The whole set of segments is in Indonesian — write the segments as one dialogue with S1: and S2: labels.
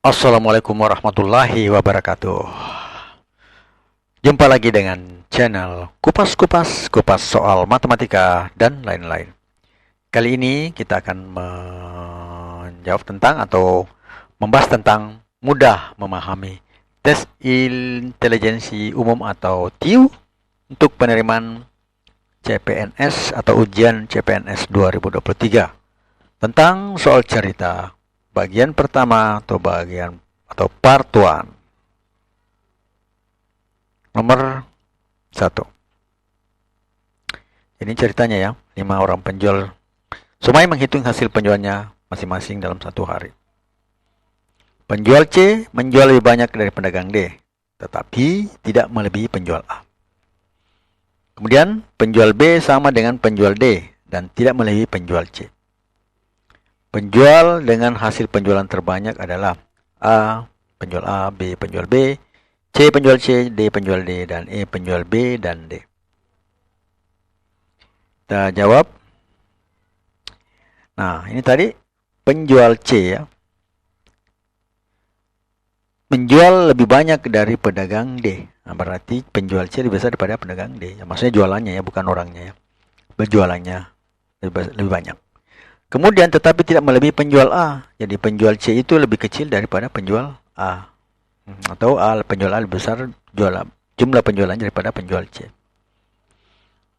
S1: Assalamualaikum warahmatullahi wabarakatuh. Jumpa lagi dengan channel Kupas soal matematika dan lain-lain. Kali ini kita akan menjawab tentang atau membahas tentang mudah memahami tes intelijensi umum atau TIU untuk penerimaan CPNS atau ujian CPNS 2023. Tentang soal cerita bagian pertama atau part 1. Nomor 1. Ini ceritanya ya, 5 orang penjual Sumai menghitung hasil penjualnya masing-masing dalam satu hari. Penjual C menjual lebih banyak dari pedagang D, tetapi tidak melebihi penjual A. Kemudian penjual B sama dengan penjual D dan tidak melebihi penjual C. Penjual dengan hasil penjualan terbanyak adalah A penjual A, B penjual B, C penjual C, D penjual D, dan E penjual B dan D. Kita jawab. Nah, ini tadi penjual C ya, menjual lebih banyak dari pedagang D. Nah, berarti penjual C lebih besar daripada pedagang D. Ya, maksudnya jualannya ya, bukan orangnya ya. Berjualannya lebih banyak. Kemudian tetapi tidak melebihi penjual A. Jadi penjual C itu lebih kecil daripada penjual A. Atau penjual A lebih besar jumlah penjualannya daripada penjual C.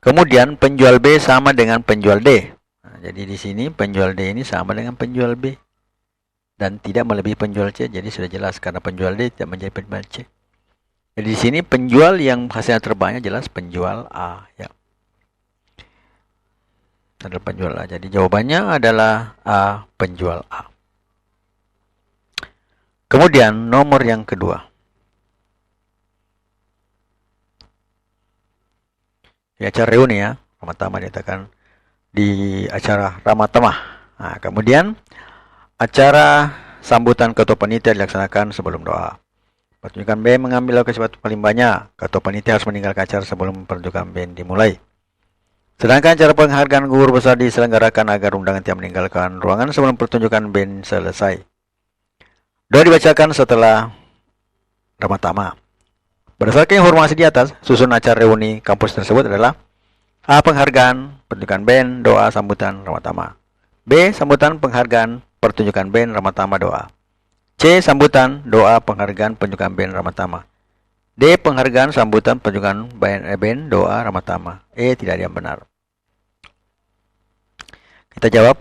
S1: Kemudian penjual B sama dengan penjual D. Nah, jadi di sini penjual D ini sama dengan penjual B dan tidak melebihi penjual C. Jadi sudah jelas karena penjual D tidak menjadi penjual C. Jadi di sini penjual yang hasilnya terbanyak jelas penjual A ya. Adalah penjual A. Jadi jawabannya adalah A, penjual A. Kemudian nomor yang kedua. Di acara reuni ya, Ramatama dikatakan di acara Ramatama. Nah, kemudian acara sambutan ketua panitia dilaksanakan sebelum doa. Pertunjukan band mengambil lokasi paling banyak. Ketua panitia harus meninggalkan acara sebelum pertunjukan band dimulai. Sedangkan acara penghargaan guru besar diselenggarakan agar undangan tidak meninggalkan ruangan sebelum pertunjukan band selesai. Doa dibacakan setelah Ramatama. Berdasarkan informasi di atas, susun acara reuni kampus tersebut adalah A. Penghargaan, pertunjukan band, doa, sambutan, Ramatama. B. Sambutan, penghargaan, pertunjukan band, Ramatama, doa. C. Sambutan, doa, penghargaan, pertunjukan band, Ramatama. D. Penghargaan, sambutan, pertunjukan band, doa, Ramatama. E. Tidak ada yang benar. Kita jawab.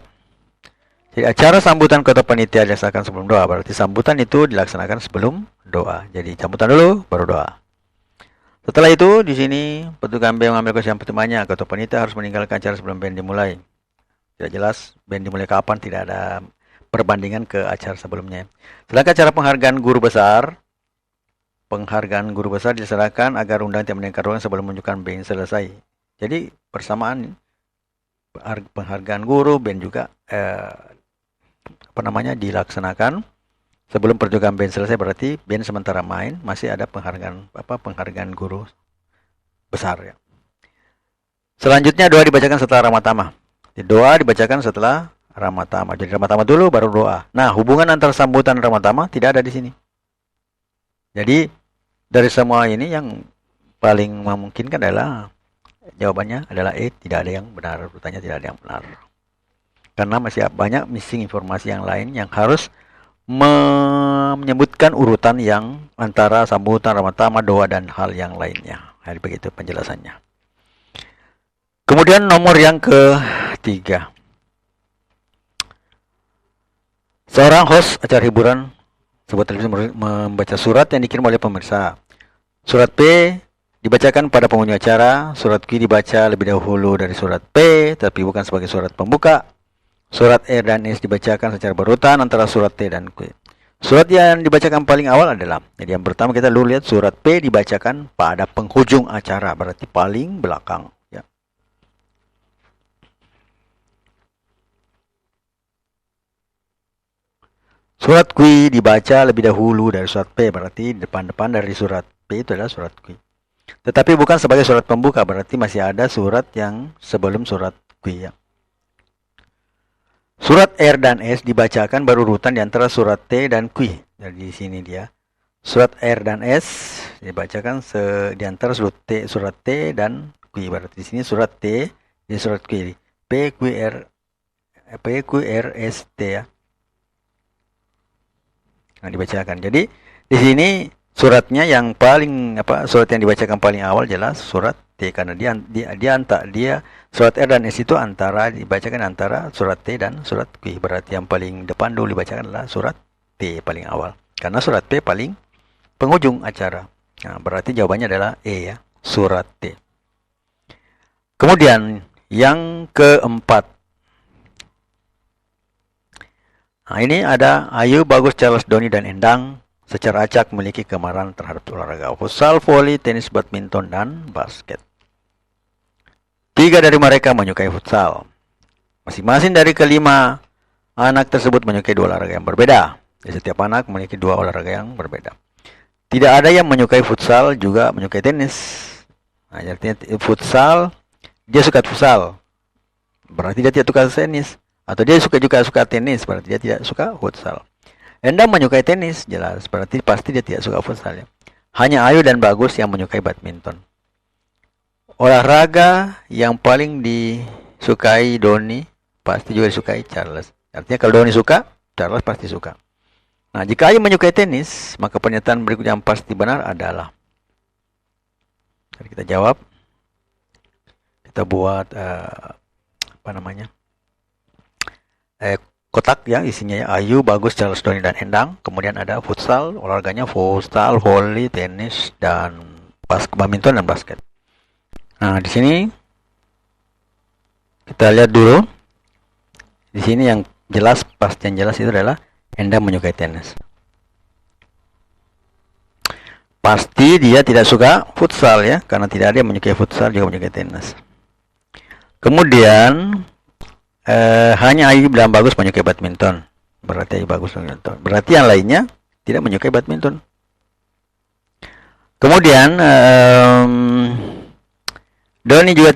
S1: Jadi acara sambutan ketua panitia dilaksanakan sebelum doa. Berarti sambutan itu dilaksanakan sebelum doa. Jadi sambutan dulu, baru doa. Setelah itu, di sini pertunjukan band mengambil kesimpulan pertemuannya. Ketua panitia harus meninggalkan acara sebelum band dimulai. Tidak jelas band dimulai kapan, tidak ada perbandingan ke acara sebelumnya. Sedangkan acara penghargaan guru besar dilaksanakan agar undangan tidak meninggalkan ruangan sebelum menunjukkan band selesai. Jadi persamaan penghargaan guru, band juga dilaksanakan sebelum pertunjukan band selesai. Berarti band sementara main masih ada penghargaan guru besar ya. Selanjutnya doa dibacakan setelah Ramatama. Doa dibacakan setelah Ramatama. Jadi Ramatama dulu baru doa. Nah, hubungan antara sambutan dan Ramatama tidak ada di sini. Jadi dari semua ini yang paling memungkinkan adalah jawabannya adalah E, tidak ada yang benar. Pertanyaan tidak ada yang benar. Karena masih banyak missing informasi yang lain yang harus menyebutkan urutan yang antara sambutan, Ramatama, doa, dan hal yang lainnya. Jadi begitu penjelasannya. Kemudian nomor yang ketiga. Seorang host acara hiburan sebuah televisi membaca surat yang dikirim oleh pemirsa. Surat P dibacakan pada pengunjung acara. Surat Q dibaca lebih dahulu dari surat P, tapi bukan sebagai surat pembuka. Surat R dan S dibacakan secara berurutan antara surat T dan Q. Surat yang dibacakan paling awal adalah, jadi yang pertama kita dulu lihat surat P dibacakan pada penghujung acara, berarti paling belakang. Ya. Surat Q dibaca lebih dahulu dari surat P, berarti depan-depan dari surat P itu adalah surat Q. Tetapi bukan sebagai surat pembuka, berarti masih ada surat yang sebelum surat Q ya. Surat R dan S dibacakan berurutan di antara surat T dan Q. Jadi di sini dia surat R dan S dibacakan di antara surat T dan Q. Berarti di sini surat T, di surat Q. PQR ST ya. Nah, dibacakan. Jadi di sini suratnya yang paling surat yang dibacakan paling awal jelas surat T, karena dia surat R dan S itu dibacakan antara surat T dan surat Q. Berarti yang paling depan dulu dibacakan adalah surat T paling awal, karena surat P paling penghujung acara. Nah, berarti jawabannya adalah E ya, surat T. Kemudian yang keempat. Nah, ini ada Ayu, Bagus, Charles, Doni, dan Endang secara acak memiliki kemarahan terhadap olahraga futsal, voli, tenis, badminton, dan basket. 3 dari mereka menyukai futsal. Masing-masing dari kelima anak tersebut menyukai 2 olahraga yang berbeda. Jadi setiap anak memiliki 2 olahraga yang berbeda. Tidak ada yang menyukai futsal juga menyukai tenis. Nah, artinya futsal, dia suka futsal, berarti dia tidak suka tenis. Atau dia juga suka tenis, berarti dia tidak suka futsal. Endang menyukai tenis, jelas, berarti pasti dia tidak suka futsal ya. Hanya Ayu dan Bagus yang menyukai badminton. Olahraga yang paling disukai Doni pasti juga disukai Charles. Artinya kalau Doni suka, Charles pasti suka. Nah, jika Ayu menyukai tenis, maka pernyataan berikutnya yang pasti benar adalah. Jadi kita jawab. Kita buat kotak ya, isinya ya Ayu, Bagus, Charles, Doni, dan Endang. Kemudian ada futsal, olahraganya futsal, voli, tenis, dan badminton dan basket. Nah, di sini kita lihat dulu. Di sini yang jelas, pasti yang jelas itu adalah Endang menyukai tenis. Pasti dia tidak suka futsal ya, karena tidak ada yang menyukai futsal juga menyukai tenis. Kemudian hanya Ayu dan Bagus menyukai badminton. Berarti Ayu, Bagus badminton. Berarti yang lainnya tidak menyukai badminton. Kemudian Doni juga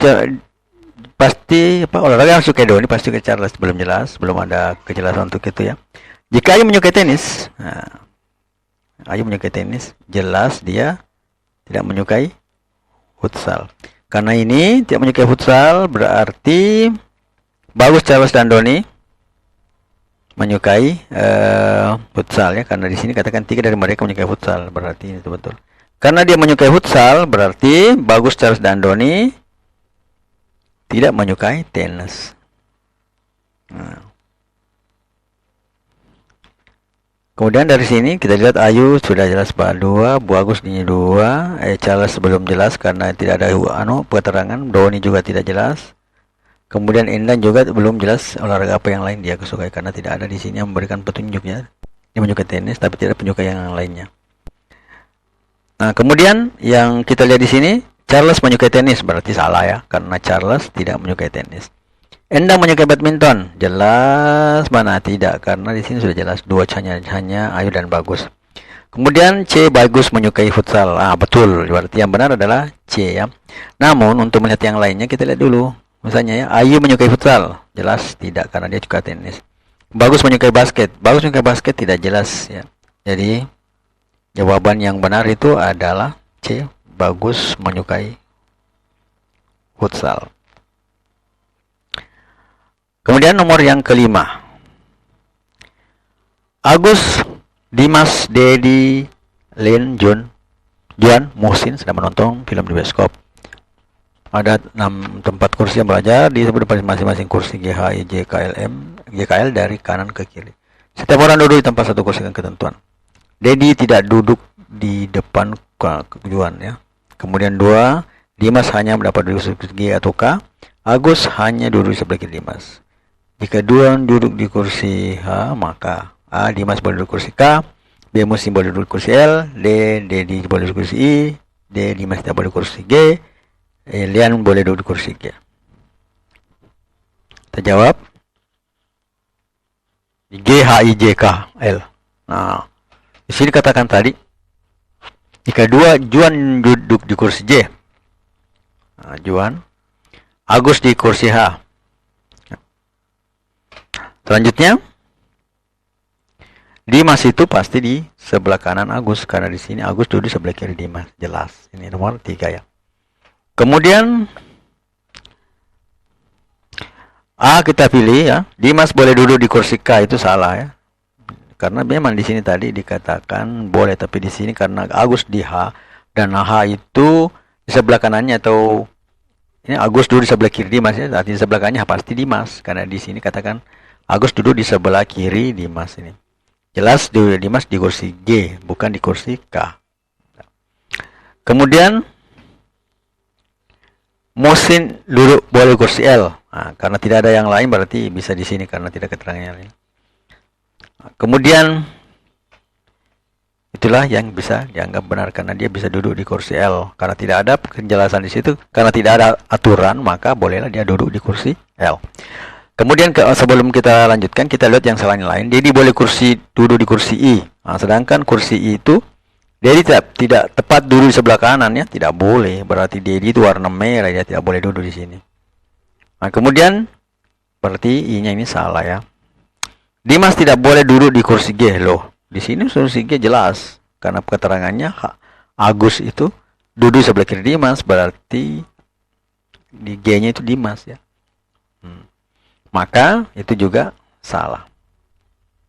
S1: pasti olahraga yang suka Doni pasti ke Charles, belum jelas, belum ada kejelasan untuk itu ya. Jika Ayu menyukai tenis, Ayu menyukai tenis, jelas dia tidak menyukai futsal. Karena ini tidak menyukai futsal, berarti Bagus, Charles, dan Doni menyukai futsal ya. Karena di sini katakan 3 dari mereka menyukai futsal, berarti itu betul. Karena dia menyukai futsal, berarti Bagus, Charles, dan Doni tidak menyukai tenis. Nah. Kemudian dari sini kita lihat Ayu sudah jelas 2, Bagus ini 2, Charles belum jelas karena tidak ada keterangan, Doni juga tidak jelas. Kemudian Endang juga belum jelas olahraga apa yang lain dia kesukai, karena tidak ada di sini yang memberikan petunjuknya. Dia menyukai tenis tapi tidak penyukai yang lainnya. Nah, kemudian yang kita lihat di sini Charles menyukai tenis, berarti salah ya, karena Charles tidak menyukai tenis. Endang menyukai badminton, jelas mana tidak, karena di sini sudah jelas 2 hanya Ayu dan Bagus. Kemudian C, Bagus menyukai futsal. Betul, berarti yang benar adalah C ya. Namun untuk melihat yang lainnya kita lihat dulu. Misalnya ya, Ayu menyukai futsal, jelas tidak karena dia suka tenis. Bagus menyukai basket, Bagus menyukai basket tidak jelas ya. Jadi jawaban yang benar itu adalah C, Bagus menyukai futsal. Kemudian nomor yang kelima. Agus, Dimas, Dedi, Lin, Juan, Muhsin sedang menonton film di bioskop. Ada 6 tempat kursi yang belajar, disebut masing-masing kursi GH, IJ, GKL dari kanan ke kiri. Setiap orang duduk di tempat satu kursi dengan ketentuan. Dedi tidak duduk di depan Juan ya. Kemudian 2, Dimas hanya mendapat duduk di kursi G atau K. Agus hanya duduk di sebelah kiri Dimas. Jika Juan duduk di kursi H, maka A, Dimas boleh duduk di kursi K, B, Muhsin boleh duduk di kursi L, D, Dedi boleh duduk di kursi I, D, Dimas tidak boleh di kursi G, Lian boleh duduk di kursi G. Kita jawab G, H, I, J, K, L. Nah, di sini katakan tadi jika Juan duduk di kursi J, Juan, Agus di kursi H. Selanjutnya Dimas itu pasti di sebelah kanan Agus, karena di sini Agus duduk sebelah kiri Dimas, jelas. Ini nomor 3 ya. Kemudian A kita pilih ya. Dimas boleh duduk di kursi K, itu salah ya. Karena memang di sini tadi dikatakan boleh, tapi di sini karena Agus di H dan H itu di sebelah kanannya, atau ini Agus duduk di sebelah kiri Dimas ya. Artinya sebelah kanannya pasti Dimas, karena di sini katakan Agus duduk di sebelah kiri Dimas ini. Jelas Dimas di kursi G, bukan di kursi K. Kemudian Muhsin duduk boleh kursi L. Nah, karena tidak ada yang lain berarti bisa di sini karena tidak keterangannya lain. Kemudian itulah yang bisa dianggap benar karena dia bisa duduk di kursi L. Karena tidak ada penjelasan di situ, karena tidak ada aturan, maka bolehlah dia duduk di kursi L. Kemudian sebelum kita lanjutkan, kita lihat yang selain lain. Dedi boleh duduk di kursi I. Nah, sedangkan kursi I itu Dedi tidak tepat duduk di sebelah kanan ya, tidak boleh. Berarti Dedi itu warna merah, dia tidak boleh duduk di sini. Nah, kemudian berarti I-nya ini salah ya. Dimas tidak boleh duduk di kursi G loh. Di sini kursi G jelas karena keterangannya Agus itu duduk sebelah kiri Dimas, berarti di G-nya itu Dimas ya. Maka itu juga salah.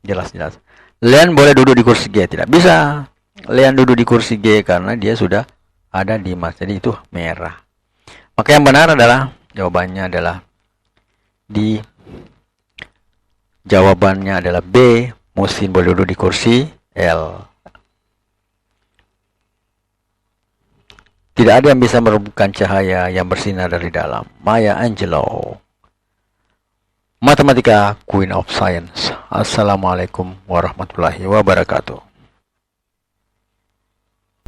S1: Jelas-jelas. Leon boleh duduk di kursi G, tidak bisa. Leon duduk di kursi G karena dia sudah ada Dimas, jadi itu merah. Maka yang benar adalah jawabannya adalah di jawabannya adalah B. Muhsin boleh duduk di kursi L. Tidak ada yang bisa merebutkan cahaya yang bersinar dari dalam. Maya Angelou, Matematika Queen of Science. Assalamualaikum warahmatullahi wabarakatuh.